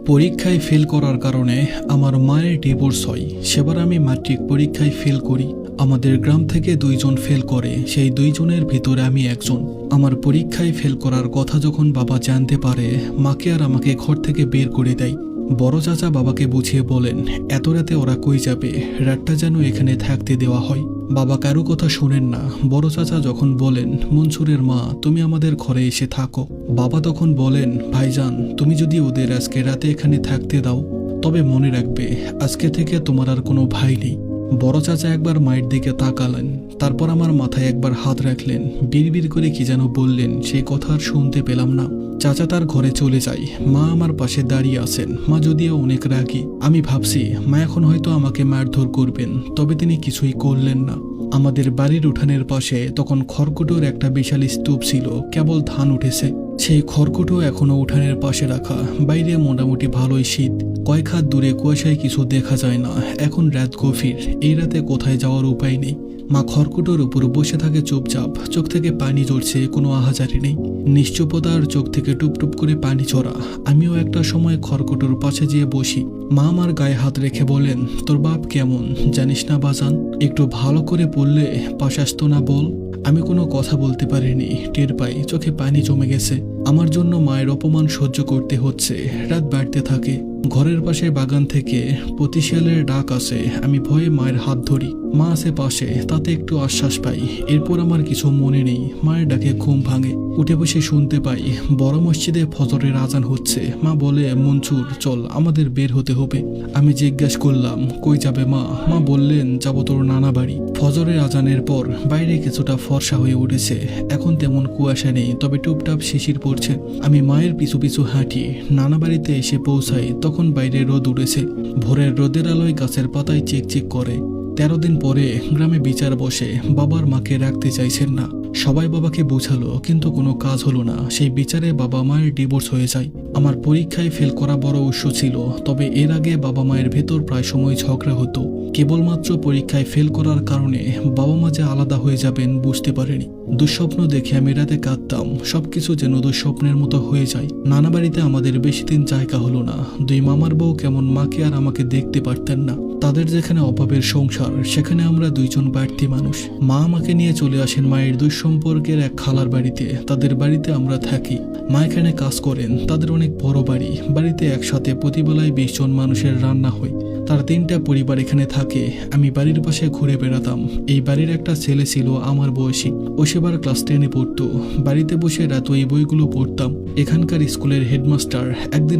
পরীক্ষায় ফেল করার কারণে আমার মায়ের ডিভোর্স হয়। সেবার আমি ম্যাট্রিক পরীক্ষায় ফেল করি। আমাদের গ্রাম থেকে 2 জন ফেল করে, সেই 2 জনের ভিতরে আমি একজন। আমার পরীক্ষায় ফেল করার কথা যখন বাবা জানতে পারে, মাকে আর আমাকে ঘর থেকে বের করে দেয়। বড় চাচা বাবাকে বুঝিয়ে বলেন, এত রাতে ওরা কই যাবে, রাতটা যেন এখানে থাকতে দেওয়া হয়। বাবা কারো কথা শোনেন না। বড় চাচা যখন বলেন, মনসুরের মা তুমি আমাদের ঘরে এসে থাকো, বাবা তখন বলেন, ভাইজান তুমি যদি ওদের আজকে রাতে এখানে থাকতে দাও তবে মনে রাখবে আজকে থেকে তোমার আর কোনো ভাই নেই। বড় চাচা একবার মায়ের দিকে তাকালেন, তারপর আমার মাথায় একবার হাত রাখলেন, বিড়বিড় করে কি যেন বললেন, সেই কথা আর শুনতে পেলাম না। চাচা তার ঘরে চলে যায়। মা আমার পাশে দাঁড়িয়ে আছেন। মা যদিও অনেক রাগী। আমি ভাবছি মা এখন হয়তো আমাকে মারধর করবেন, তবে তিনি কিছুই করলেন না। আমাদের বাড়ির উঠানের পাশে তখন খড়কুটোর একটা বিশাল স্তূপ ছিল, কেবল ধান উঠেছে। সেই খড়কুটো এখনো উঠানের পাশে রাখা। বাইরে মোটামুটি ভালোই শীত, কয়েক হাত দূরে কুয়াশায় কিছু দেখা যায় না। এখন রাত গভীর, এই রাতে কোথায় যাওয়ার উপায় নেই। মা খড়কুটোর উপর বসে থাকে চুপচাপ, চোখ থেকে পানি ঝরছে, কোনো আহাজারি নেই। নিশ্চুপতার চোখ থেকে টুপটুপ করে পানি ঝরা। আমিও একটা সময় খড়কুটোর পাশে যেয়ে বসি। মা আমার গায়ে হাত রেখে বলেন, তোর বাপ কেমন জানিস না বাজান, একটু ভালো করে বললে পাশ আসতো না বল। আমি কোনো কথা বলতে পারিনি। টের পাই চোখে পানি জমে গেছে। আমার জন্য মায়ের অপমান সহ্য করতে হচ্ছে। রাত বাড়তে থাকে। ঘরের পাশে বাগান থেকে পতিশিয়ালের ডাক আসে। আমি ভয়ে মায়ের হাত ধরি। মা আছে পাশে, তাতে একটু আশ্বাস পাই। এরপর আমার কিছু মনে নেই। মায়ের ডাকে ঘুম ভাঙে। উঠে বসে শুনতে পাই বড় মসজিদে ফজরের আজান হচ্ছে। মা বলে, মনসুর চল, আমাদের বের হতে হবে। আমি জিজ্ঞাসা করলাম, কই যাবে মা? মা বললেন, যাব তোর নানা বাড়ি। ফজরের আজানের পর বাইরে কিছুটা ফর্সা হয়ে উঠেছে। এখন তেমন কুয়াশা নেই, তবে টুপটাপ শিশির পড়ছে। আমি মায়ের পিছু পিছু হাঁটি। নানা বাড়িতে এসে পৌঁছাই, তখন বাইরে রোদ উঠেছে। ভোরের রোদের আলোয় গাছের পাতায় চিকচিক করে। 13 দিন পরে গ্রামে বিচার বসে। বাবার মাকে রাখতে চাইছেন না। সবাই বাবাকে বোঝালো, কিন্তু কোনো কাজ হলো না। সেই বিচারে বাবা মায়ের ডিভোর্স হয়ে যায়। আমার পরীক্ষায় ফেল করা বড় উৎস ছিল, তবে এর আগে বাবা মায়ের ভেতর প্রায় সময় ঝগড়া হতো। কেবলমাত্র পরীক্ষায় ফেল করার কারণে বাবা মা যে আলাদা হয়ে যাবেন বুঝতে পারেনি। দুঃস্বপ্ন দেখে আমি রাতে কাঁদতাম। সবকিছু যেন দুঃস্বপ্নের মতো হয়ে যায়। নানা বাড়িতে আমাদের বেশি দিন জায়গা হলো না। 2 মামার বউ কেমন মাকে আর আমাকে দেখতে পারতেন না। তাদের যেখানে অভাবের সংসার, সেখানে আমরা 2 জন বাড়তি মানুষ। মা আমাকে নিয়ে চলে আসেন মায়ের 2 সম্পর্কের এক খালার বাড়িতে। তাদের বাড়িতে আমরা থাকি। মা এখানে কাজ করেন। তাদের অনেক বড় বাড়ি। বাড়িতে একসাথে প্রতিবেলায় 20 জন মানুষের রান্না হয়। তার 3টা পরিবার এখানে থাকে। আমি বাড়ির পাশে ঘুরে বেড়াতাম। এই বাড়ির একটা ছেলে ছিল আমার বয়সী। ও সেবার ক্লাস 10-এ পড়তো। বাড়িতে বসে রাত ওই বইগুলো পড়তাম। এখানকার স্কুলের হেডমাস্টার একদিন